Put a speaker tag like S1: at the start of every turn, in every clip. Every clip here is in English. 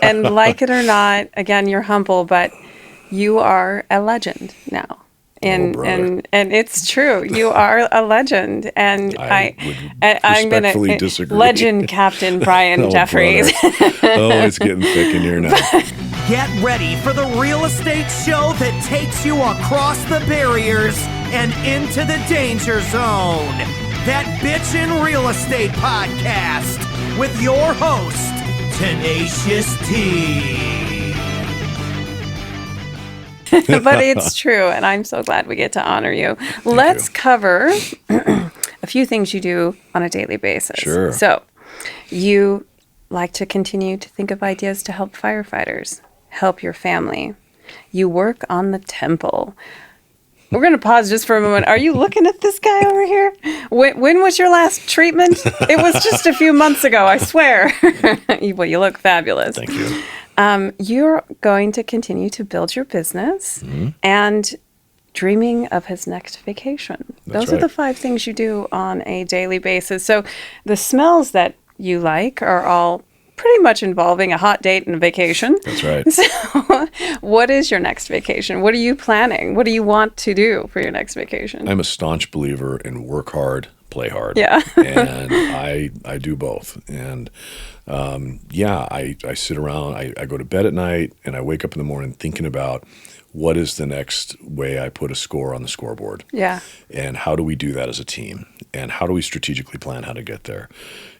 S1: and like it or not, again, you're humble, but you are a legend now. And it's true. You are a legend, and I'm
S2: respectfully disagree.
S1: Legend Captain Bryan Jeffries.
S2: It's getting thick in here now.
S3: Get ready for the real estate show that takes you across the barriers and into the danger zone. That Bitchin' Real Estate Podcast with your host, Tenacious T.
S1: But it's true, and I'm so glad we get to honor you. Let's cover a few things you do on a daily basis.
S2: Sure.
S1: So, you like to continue to think of ideas to help firefighters, help your family. You work on the temple. We're going to pause just for a moment. Are you looking at this guy over here? When was your last treatment? It was just a few months ago, I swear. Well, you look fabulous.
S2: Thank you.
S1: You're going to continue to build your business and dreaming of his next vacation. Those are the 5 things you do on a daily basis. So the smells that you like are all pretty much involving a hot date and a vacation.
S2: That's right.
S1: So what is your next vacation? What are you planning? What do you want to do for your next vacation?
S2: I'm a staunch believer in work hard, play hard.
S1: Yeah.
S2: And I do both. And I sit around, I go to bed at night, and I wake up in the morning thinking about what is the next way I put a score on the scoreboard.
S1: Yeah.
S2: And how do we do that as a team? And how do we strategically plan how to get there?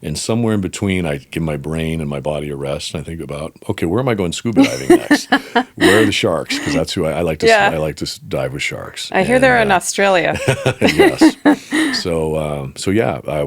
S2: And somewhere in between, I give my brain and my body a rest, and I think about, okay, where am I going scuba diving next? Where are the sharks? Because that's who I like to. I like to dive with sharks.
S1: I hear they're in Australia.
S2: Yes. So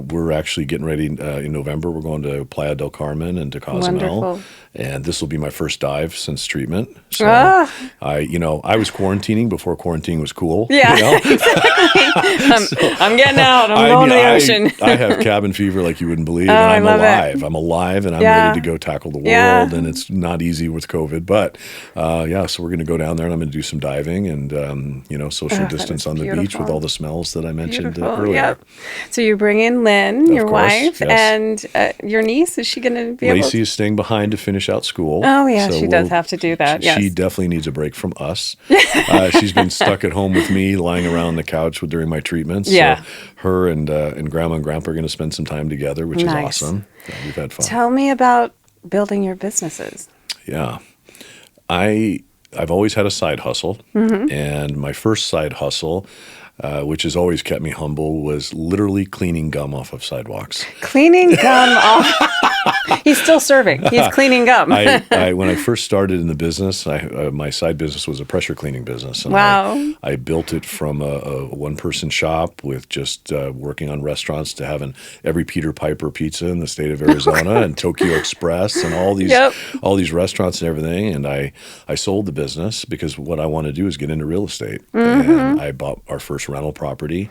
S2: we're actually getting ready in November. We're going to Playa del Carmen and to Cozumel.
S1: Wonderful.
S2: And this will be my first dive since treatment. So I was quarantining before quarantining was cool.
S1: Yeah, exactly. I'm getting out. I'm going to the ocean.
S2: I have cabin fever like you wouldn't believe.
S1: Oh,
S2: and
S1: I'm alive.
S2: I'm alive, and I'm ready to go tackle the world. And it's not easy with COVID, but so we're going to go down there, and I'm going to do some diving and social distance on the beach with all the smells that I mentioned earlier. Yep.
S1: So you bring in Lynn, your wife,
S2: yes.
S1: And your niece. Is she going to be able?
S2: Lacey is staying behind to finish out school.
S1: Oh yeah, so she does have to do that.
S2: She definitely needs a break from us. She's been stuck at home with me, lying around the couch during my treatments.
S1: Yeah.
S2: So her and Grandma and Grandpa are going to spend some time together, which is awesome. Yeah, we've had fun.
S1: Tell me about building your businesses.
S2: Yeah. I've always had a side hustle, and my first side hustle, which has always kept me humble, was literally cleaning gum off of sidewalks.
S1: Cleaning gum off? He's still serving. He's cleaning gum.
S2: When I first started in the business, my side business was a pressure cleaning business. And
S1: wow.
S2: I built it from a one-person shop with just working on restaurants to having every Peter Piper pizza in the state of Arizona and Tokyo Express and all these restaurants and everything. And I sold the business because what I want to do is get into real estate. And I bought our first rental property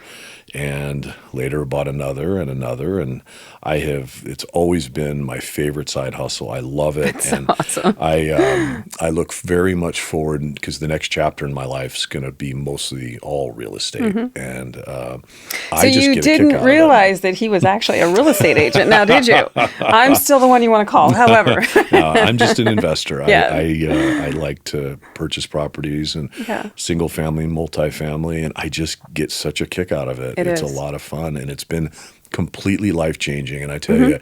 S2: and later bought another and another. And it's always been my favorite side hustle. I love it.
S1: That's
S2: and
S1: awesome.
S2: I look very much forward because the next chapter in my life is going to be mostly all real estate. And I just get a kick out of it. So you didn't
S1: realize that he was actually a real estate agent now, did you? I'm still the one you want to call, however.
S2: No, I'm just an investor.
S1: Yeah.
S2: I like to purchase properties and single family and multifamily, and I just get such a kick out of it. It's a lot of fun, and it's been completely life-changing. And I tell you,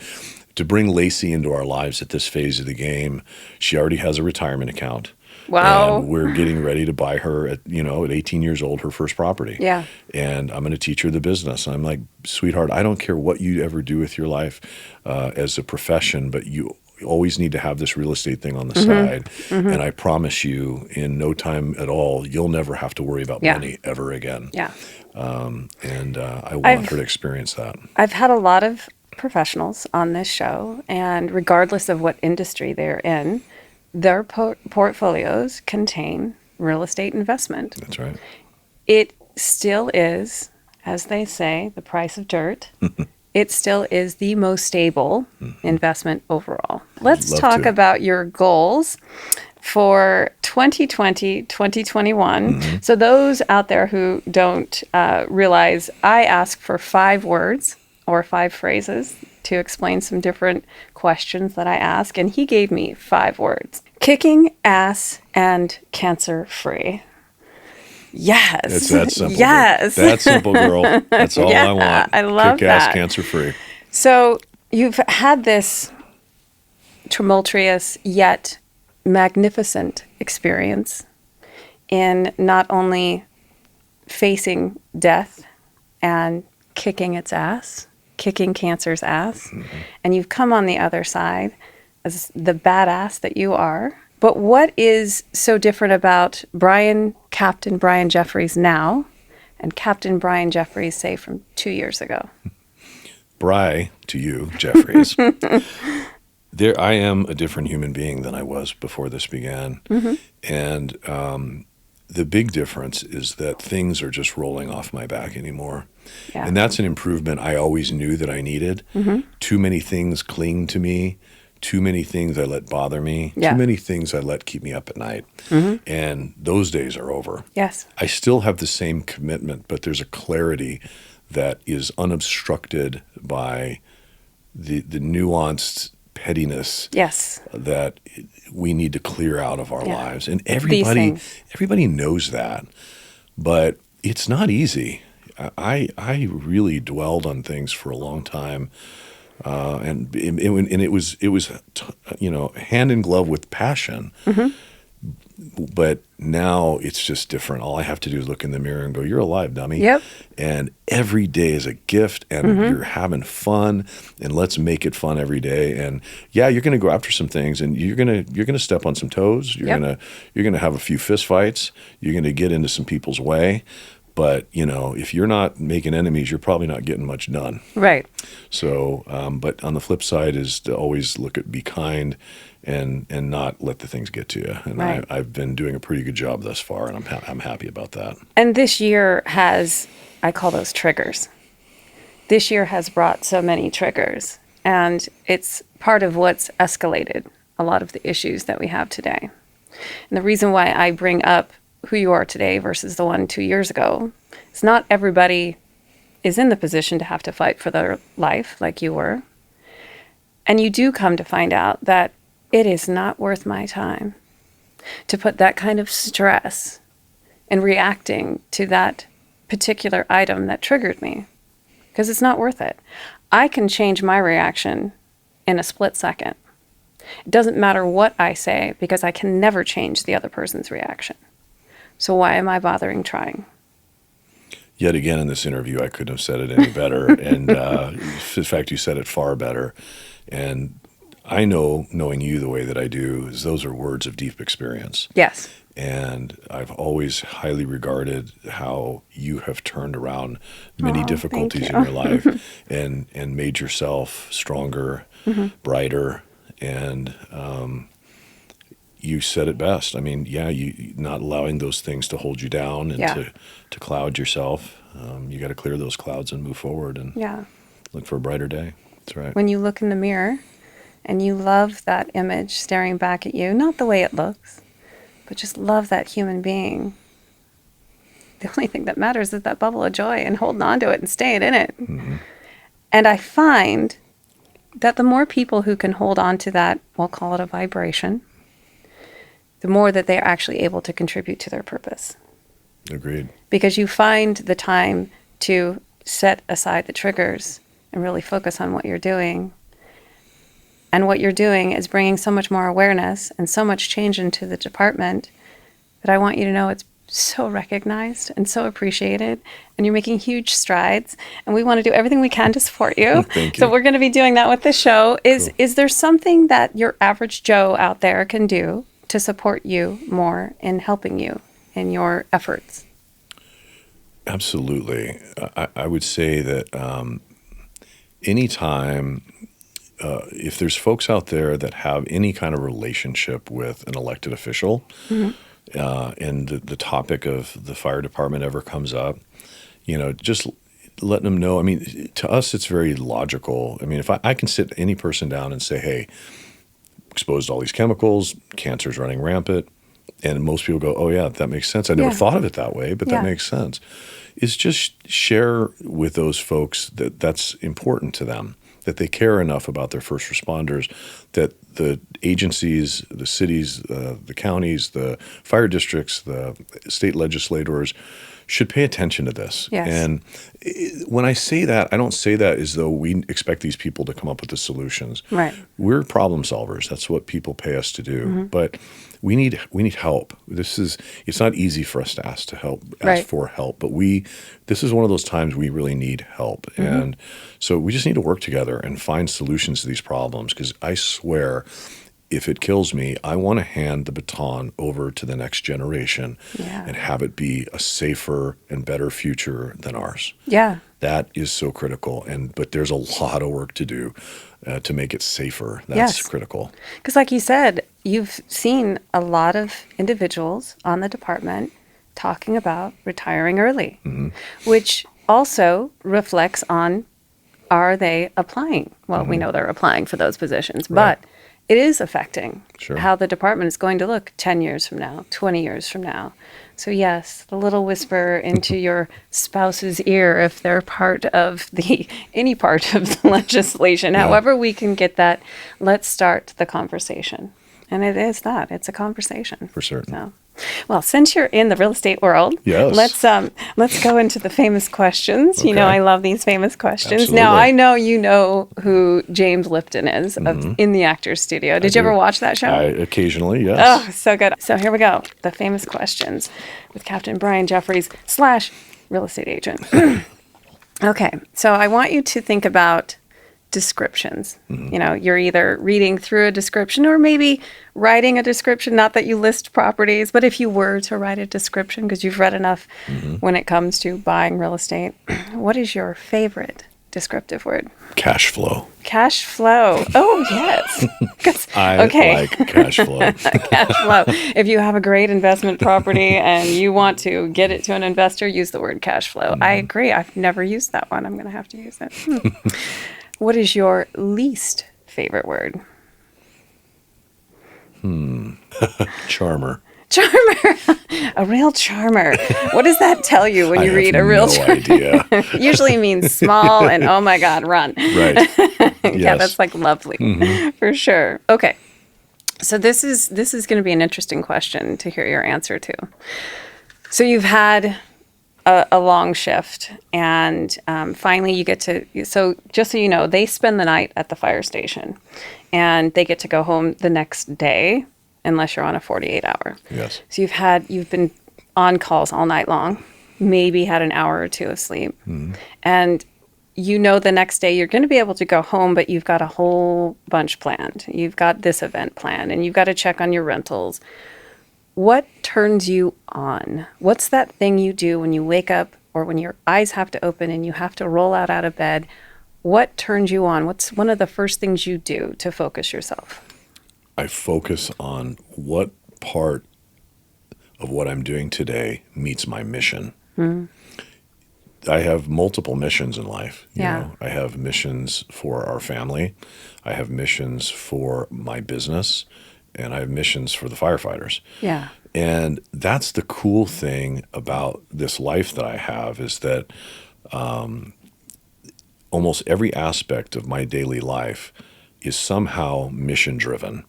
S2: to bring Lacey into our lives at this phase of the game, she already has a retirement account.
S1: Wow.
S2: And we're getting ready to buy her at 18 years old, her first property.
S1: Yeah.
S2: And I'm going to teach her the business. I'm like, sweetheart, I don't care what you ever do with your life as a profession, but you always need to have this real estate thing on the side. And I promise you, in no time at all, you'll never have to worry about money ever again.
S1: Yeah.
S2: I want her to experience that.
S1: I've had a lot of professionals on this show, and regardless of what industry they're in, their portfolios contain real estate investment.
S2: That's right.
S1: It still is, as they say, the price of dirt. It still is the most stable investment overall. Let's talk about your goals for 2020, 2021. So those out there who don't realize, I ask for 5 words or 5 phrases to explain some different questions that I ask, and he gave me 5 words: kicking ass and cancer-free. Yes.
S2: It's that simple.
S1: Yes.
S2: That simple, girl. That's all I want.
S1: I love
S2: Kick ass,
S1: that.
S2: cancer-free.
S1: So you've had this tumultuous yet magnificent experience in not only facing death and kicking its ass, kicking cancer's ass, and you've come on the other side as the badass that you are. But what is so different about Captain Bryan Jeffries now and Captain Bryan Jeffries, say, from 2 years ago?
S2: Bry, to you, Jeffries. I am a different human being than I was before this began. And the big difference is that things are just rolling off my back anymore.
S1: Yeah.
S2: And that's an improvement I always knew that I needed. Too many things cling to me. Too many things I let bother me.
S1: Yeah.
S2: Too many things I let keep me up at night. And those days are over.
S1: Yes.
S2: I still have the same commitment, but there's a clarity that is unobstructed by the nuanced pettiness
S1: Yes.
S2: that we need to clear out of our
S1: Yeah.
S2: lives. And
S1: These things.
S2: everybody knows that, but it's not easy. I really dwelled on things for a long time. And it was hand in glove with passion. But now it's just different. All I have to do is look in the mirror and go, "You're alive, dummy."
S1: Yep.
S2: And every day is a gift, and you're having fun, and let's make it fun every day. And yeah, you're going to go after some things, and you're gonna step on some toes. You're gonna have a few fist fights. You're gonna get into some people's way. But, if you're not making enemies, you're probably not getting much done.
S1: Right.
S2: So, but on the flip side is to always be kind and not let the things get to you. And
S1: Right.
S2: I've been doing a pretty good job thus far, and I'm happy about that.
S1: And this year has, I call those triggers. This year has brought so many triggers, and it's part of what's escalated a lot of the issues that we have today. And the reason why I bring up who you are today versus the one 2 years ago is not everybody is in the position to have to fight for their life like you were. And you do come to find out that it is not worth my time to put that kind of stress in reacting to that particular item that triggered me, because it's not worth it. I can change my reaction in a split second. It doesn't matter what I say, because I can never change the other person's reaction. So why am I bothering trying?
S2: Yet again, in this interview, I couldn't have said it any better. And in fact, you said it far better. And I know, knowing you the way that I do, is those are words of deep experience.
S1: Yes.
S2: And I've always highly regarded how you have turned around many difficulties in your life and made yourself stronger, brighter, and you said it best. I mean, you not allowing those things to hold you down and to cloud yourself. You got to clear those clouds and move forward and look for a brighter day. That's right.
S1: When you look in the mirror and you love that image staring back at you, not the way it looks, but just love that human being. The only thing that matters is that bubble of joy and holding on to it and staying in it. And I find that the more people who can hold on to that, we'll call it a vibration, the more that they're actually able to contribute to their purpose.
S2: Agreed.
S1: Because you find the time to set aside the triggers and really focus on what you're doing. And what you're doing is bringing so much more awareness and so much change into the department that I want you to know it's so recognized and so appreciated, and you're making huge strides, and we want to do everything we can to support you.
S2: Thank you.
S1: So we're going to be doing that with this show. Is there something that your average Joe out there can do to support you more in helping you in your efforts?
S2: Absolutely. I would say that anytime, if there's folks out there that have any kind of relationship with an elected official, and the topic of the fire department ever comes up, just letting them know. I mean, to us, it's very logical. I mean, if I can sit any person down and say, hey, exposed to all these chemicals, cancer's running rampant, and most people go, oh yeah, that makes sense. I never thought of it that way, but that makes sense. Is just share with those folks that that's important to them. that they care enough about their first responders that the agencies, the cities, the counties, the fire districts, the state legislators should pay attention to this.
S1: Yes.
S2: And when I say that, I don't say that as though we expect these people to come up with the solutions.
S1: Right.
S2: We're problem solvers. That's what people pay us to do. But we need help. It's not easy for us to ask for help, but this is one of those times we really need help. And so we just need to work together and find solutions to these problems, because I swear, if it kills me, I want to hand the baton over to the next generation and have it be a safer and better future than ours.
S1: Yeah.
S2: That is so critical. But there's a lot of work to do to make it safer. That's critical.
S1: Because like you said, you've seen a lot of individuals on the department talking about retiring early, which also reflects on, are they applying? Well, we know they're applying for those positions, but it is affecting how the department is going to look 10 years from now, 20 years from now. So yes, the little whisper into your spouse's ear, if they're part of any part of the legislation, however we can get that, let's start the conversation. And it's a conversation.
S2: For certain.
S1: So. Well, since you're in the real estate world, let's go into the famous questions.
S2: Okay.
S1: You know, I love these famous questions.
S2: Absolutely.
S1: Now, I know you know who James Lipton is in the Actors Studio. Did you ever watch that show?
S2: Occasionally, yes.
S1: Oh, so good. So here we go. The famous questions with Captain Bryan Jeffries / real estate agent. Okay, so I want you to think about descriptions. You know, you're either reading through a description or maybe writing a description, not that you list properties, but if you were to write a description, because you've read enough when it comes to buying real estate, what is your favorite descriptive word?
S2: Cash flow.
S1: Cash flow. Oh, yes.
S2: I like cash flow.
S1: Cash flow. If you have a great investment property and you want to get it to an investor, use the word cash flow. I agree. I've never used that one. I'm going to have to use it. What is your least favorite word?
S2: Charmer.
S1: Charmer. A real charmer. What does that tell you when you read a real charmer?
S2: idea.
S1: Usually means small and oh my God, run.
S2: Right.
S1: Yeah, that's like lovely for sure. Okay. So this is going to be an interesting question to hear your answer to. So you've had a long shift, and finally you get to, so just so you know, they spend the night at the fire station and they get to go home the next day unless you're on a 48-hour.
S2: Yes.
S1: So you've been on calls all night long, maybe had an hour or two of sleep, and you know the next day you're going to be able to go home, but you've got a whole bunch planned. You've got this event planned and you've got to check on your rentals. What turns you on? What's that thing you do when you wake up or when your eyes have to open and you have to roll out of bed? What turns you on? What's one of the first things you do to focus yourself?
S2: I focus on what part of what I'm doing today meets my mission. I have multiple missions in life. You know, I have missions for our family. I have missions for my business. And I have missions for the firefighters. Yeah. And that's the cool thing about this life that I have, is that almost every aspect of my daily life is somehow mission driven.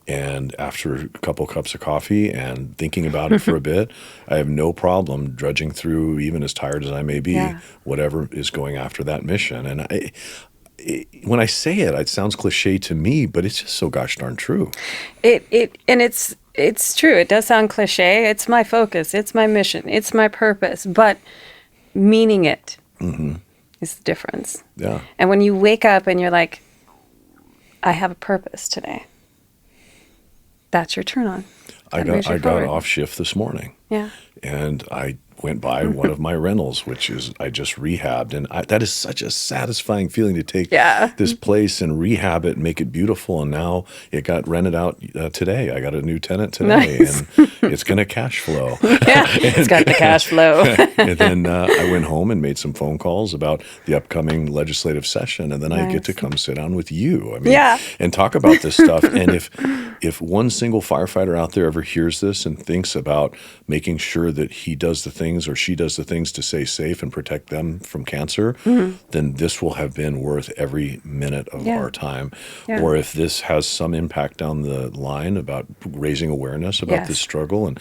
S2: And after a couple cups of coffee and thinking about it for a bit, I have no problem drudging through, even as tired as I may be, whatever is going after that mission. And when I say it, it sounds cliche to me, but it's just so gosh darn true.
S1: It's true. It does sound cliche. It's my focus. It's my mission. It's my purpose. But meaning it is the difference.
S2: Yeah.
S1: And when you wake up and you're like, I have a purpose today, that's your turn on.
S2: I got off shift this morning. Yeah. And I went by one of my rentals, which is I just rehabbed. And that is such a satisfying feeling to take this place and rehab it and make it beautiful. And now it got rented out today. I got a new tenant today. Nice. And it's going to cash flow.
S1: It's got the cash flow.
S2: And then I went home and made some phone calls about the upcoming legislative session. And then I get to come sit down with you. I mean, and talk about this stuff. And if one single firefighter out there ever hears this and thinks about making making sure that he does the things or she does the things to stay safe and protect them from cancer, then this will have been worth every minute of our time.
S1: Yeah.
S2: Or if this has some impact down the line about raising awareness about this struggle, and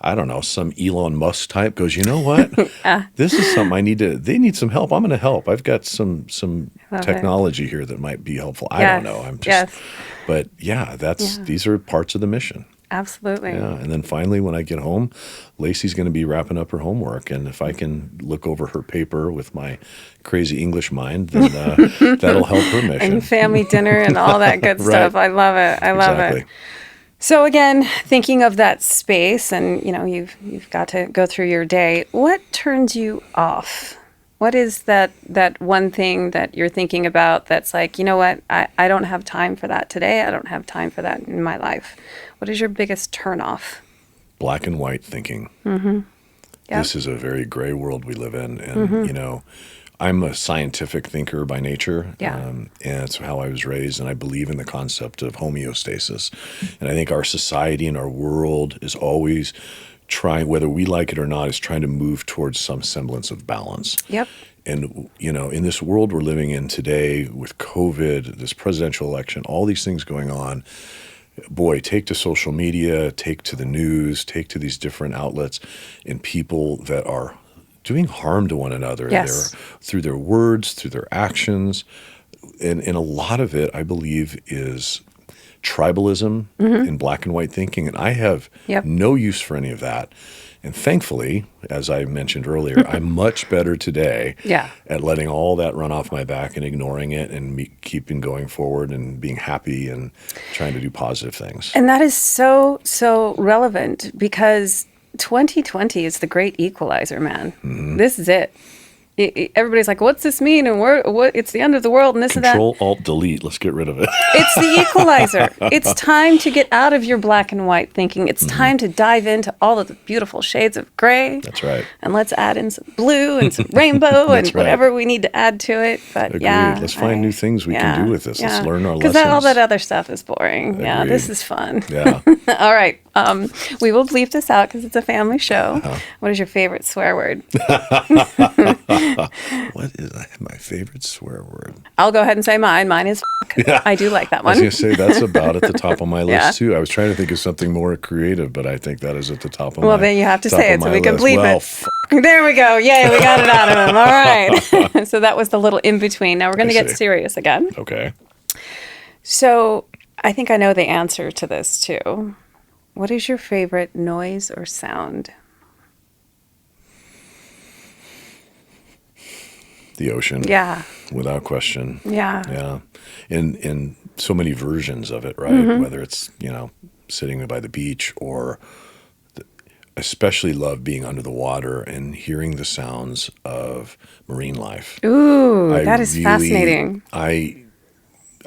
S2: I don't know, some Elon Musk type goes, you know what? This is something they need some help. I'm going to help. I've got some technology here that might be helpful. I don't know. I'm just, but these are parts of the mission.
S1: Absolutely.
S2: Yeah. And then finally, when I get home, Lacey's going to be wrapping up her homework. And if I can look over her paper with my crazy English mind, then that'll help her mission.
S1: And family dinner and all that good stuff. I love it. I love it. So again, thinking of that space, and you've got to go through your day. What turns you off? What is that one thing that you're thinking about that's like, you know what, I don't have time for that today. I don't have time for that in my life. What is your biggest turnoff? Black and white thinking. Yep. This is a very gray world we live in, and I'm a scientific thinker by nature, and that's how I was raised, and I believe in the concept of homeostasis. And I think our society and our world is always trying, whether we like it or not, is trying to move towards some semblance of balance. Yep. And, in this world we're living in today with COVID, this presidential election, all these things going on, boy, take to social media, take to the news, take to these different outlets, and people that are doing harm to one another. Yes. Through their words, through their actions. And a lot of it, I believe, is tribalism and black and white thinking. And I have no use for any of that. And thankfully, as I mentioned earlier, I'm much better today at letting all that run off my back and ignoring it and keeping going forward and being happy and trying to do positive things. And that is so, so relevant because 2020 is the great equalizer, man. This is it. Everybody's like, what's this mean? And what? It's the end of the world and this and that. Control, Alt, Delete. Let's get rid of it. It's the equalizer. It's time to get out of your black and white thinking. It's time to dive into all of the beautiful shades of gray. That's right. And let's add in some blue and some rainbow and whatever we need to add to it. But agreed. Let's find new things we can do with this. Let's learn our lessons. Because all that other stuff is boring. Agreed. Yeah, this is fun. Yeah. All right. We will bleep this out because it's a family show. What is your favorite swear word? What is my favorite swear word? I'll go ahead and say mine. Mine is I do like that one. I was going to say that's about at the top of my list too. I was trying to think of something more creative, but I think that is at the top of my list. Well, then you have to say it so we can bleep it. There we go. Yay, we got it out of him. All right. So that was the little in-between. Now we're going to get serious again. Okay. So I think I know the answer to this too. What is your favorite noise or sound? The ocean. Yeah. Without question. Yeah. Yeah. In so many versions of it, right? Whether it's, sitting by the beach or especially love being under the water and hearing the sounds of marine life. Ooh, that is fascinating.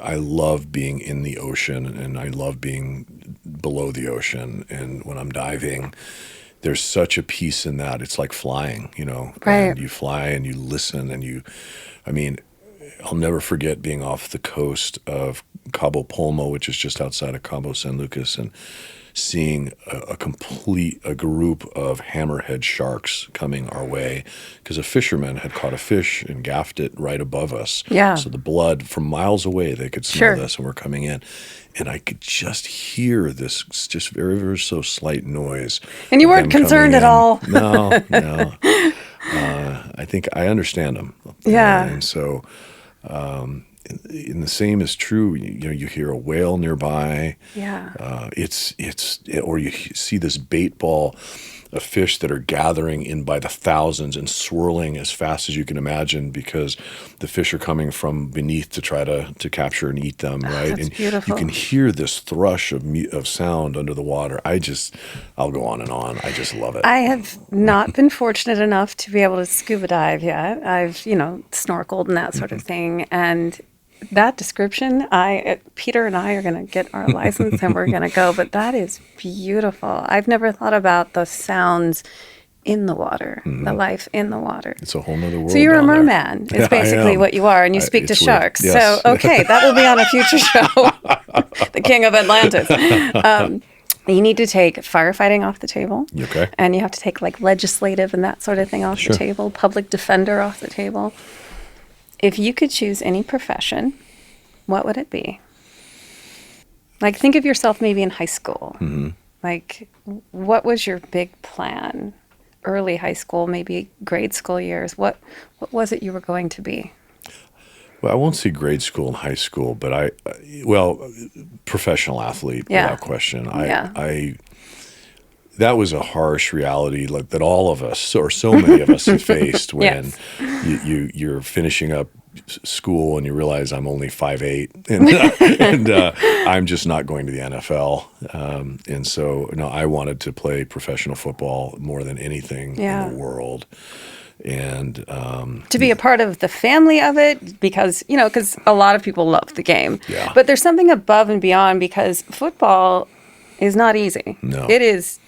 S1: I love being in the ocean and I love being below the ocean. And when I'm diving, there's such a peace in that. It's like flying, right. And you fly and you listen and I'll never forget being off the coast of Cabo Polmo, which is just outside of Cabo San Lucas, and seeing a group of hammerhead sharks coming our way because a fisherman had caught a fish and gaffed it right above us. Yeah. So the blood from miles away, they could smell this and we're coming in. And I could just hear this just very, very so slight noise. And you weren't concerned at all. No. I think I understand them. Yeah. And so, and the same is true. You hear a whale nearby. Yeah. Or you see this bait ball of fish that are gathering in by the thousands and swirling as fast as you can imagine because the fish are coming from beneath to try to capture and eat them, right? That's beautiful. You can hear this thrush of sound under the water. I'll go on and on. I just love it. I have not been fortunate enough to be able to scuba dive yet. I've, snorkeled and that sort of thing. And that description, Peter and I are going to get our license and we're going to go, but that is beautiful. I've never thought about the sounds in the water, the life in the water. It's a whole nother world. So you're a merman. It's basically what you are, and you speak to sharks. Yes. So, okay, that will be on a future show, The King of Atlantis. You need to take firefighting off the table.
S2: Okay.
S1: And you have to take like legislative and that sort of thing off the table, public defender off the table. If you could choose any profession, what would it be? Like, think of yourself maybe in high school.
S2: Mm-hmm.
S1: Like, what was your big plan? Early high school, maybe grade school years. What was it you were going to be?
S2: Well, I won't say grade school and high school, but professional athlete, without question. That was a harsh reality that all of us, or so many of us, have faced when you're finishing up school and you realize I'm only 5'8", and I'm just not going to the NFL. And so, no, I wanted to play professional football more than anything in the world. And
S1: to be a part of the family of it, because a lot of people love the game.
S2: Yeah.
S1: But there's something above and beyond, because football is not easy.
S2: No.
S1: It is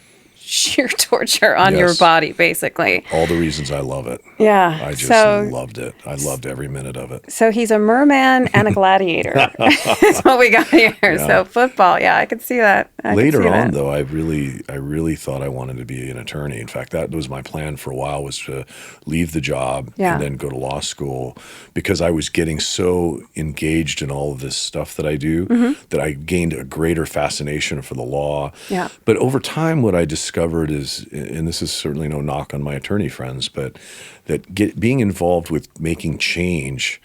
S1: sheer torture on your body, basically.
S2: All the reasons I love it.
S1: Yeah.
S2: I just loved it. I loved every minute of it.
S1: So he's a merman and a gladiator. That's what we got here. Yeah. So football, I could see that.
S2: Later on, though, I really thought I wanted to be an attorney. In fact, that was my plan for a while, was to leave the job and then go to law school, because I was getting so engaged in all of this stuff that I do that I gained a greater fascination for the law.
S1: Yeah.
S2: But over time, what I discovered is, and this is certainly no knock on my attorney friends, but that being involved with making change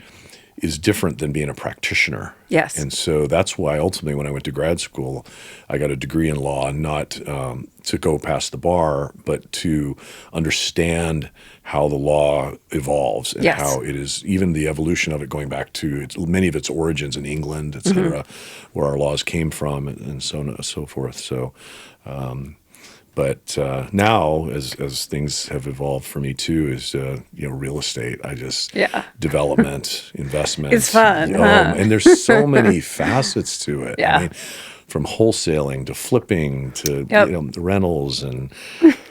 S2: is different than being a practitioner.
S1: Yes.
S2: And so that's why ultimately when I went to grad school, I got a degree in law, not to go past the bar, but to understand how the law evolves and how it is, even the evolution of it, going back to many of its origins in England, et cetera, where our laws came from, and so on and so forth. So, but now, as things have evolved for me too, is real estate. I just development, investment.
S1: It's fun,
S2: and there's so many facets to it.
S1: Yeah.
S2: I mean, from wholesaling to flipping to rentals and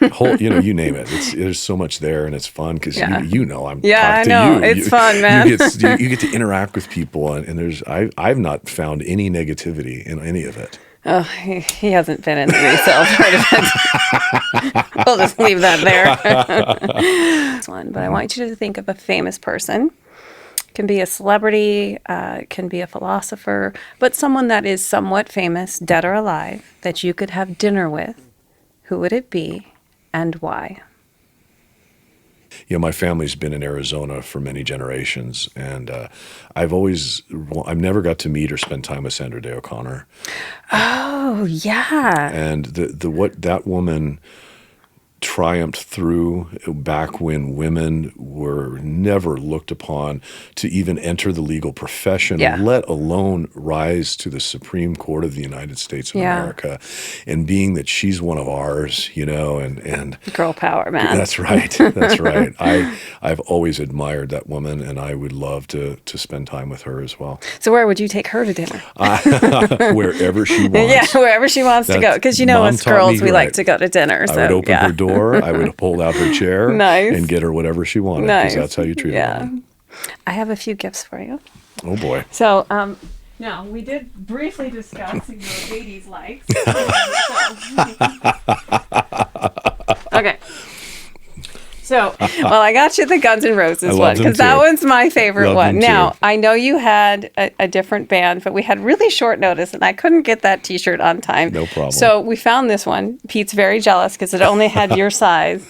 S2: you name it. There's so much there, and it's fun because I'm talking to you.
S1: It's fun, man.
S2: You get to interact with people, and I've not found any negativity in any of it.
S1: Oh, he hasn't been in the resale part of it. We'll just leave that there. But I want you to think of a famous person. Can be a celebrity, can be a philosopher, but someone that is somewhat famous, dead or alive, that you could have dinner with. Who would it be and why?
S2: My family's been in Arizona for many generations, and I've never got to meet or spend time with Sandra Day O'Connor.
S1: Oh, yeah.
S2: And what that woman triumphed through back when women were never looked upon to even enter the legal profession, let alone rise to the Supreme Court of the United States of America. And being that she's one of ours, and
S1: girl power, man.
S2: That's right. That's right. I've always admired that woman, and I would love to spend time with her as well.
S1: So where would you take her to dinner?
S2: Wherever she wants.
S1: Yeah, wherever she wants to go. Because us girls, we like to go to dinner. So,
S2: I would open her door. I would hold out her chair and get her whatever she wanted, because that's how you treat a woman.
S1: I have a few gifts for you.
S2: Oh, boy.
S1: So, now, we did briefly discuss your 80s likes. Okay. So, I got you the Guns N' Roses one, because that one's my favorite one. Now, I know you had a different band, but we had really short notice, and I couldn't get that T-shirt on time.
S2: No problem.
S1: So we found this one. Pete's very jealous because it only had your size.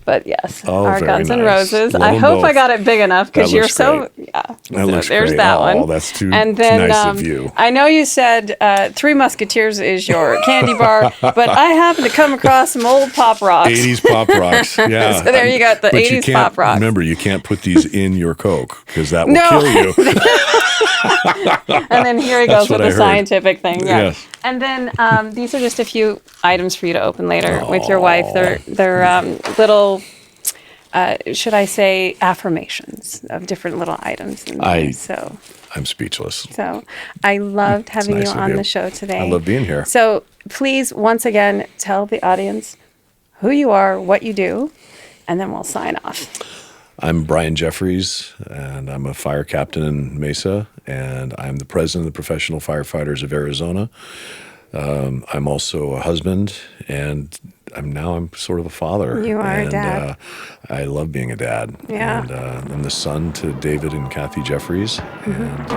S1: But yes, our Guns N' Roses. I hope I got it big enough, because you're so
S2: that looks
S1: there's
S2: great.
S1: That one.
S2: Oh, that's too nice of you.
S1: I know you said Three Musketeers is your candy bar, but I happened to come across some old pop rocks.
S2: 80s pop rocks. Yeah.
S1: So there you got the 80s pop rocks.
S2: Remember, you can't put these in your Coke, because that will kill you.
S1: And then here he goes with the scientific thing. Yeah.
S2: Yes.
S1: And then these are just a few items for you to open later with your wife. They're little, should I say, affirmations of different little items.
S2: I'm speechless.
S1: So I loved having you on the show today.
S2: I love being here.
S1: So please, once again, tell the audience who you are, what you do, and then we'll sign off.
S2: I'm Bryan Jeffries, and I'm a fire captain in Mesa, and I'm the president of the Professional Firefighters of Arizona. I'm also a husband, and I'm sort of a father.
S1: You are a dad.
S2: I love being a dad.
S1: Yeah.
S2: And I'm the son to David and Kathy Jeffries, and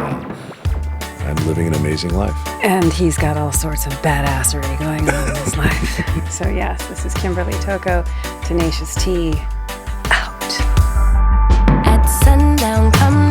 S2: I'm living an amazing life.
S1: And he's got all sorts of badassery going on in his life. So yes, this is Kimberly Toko, Tenacious T, out.
S4: At sundown, come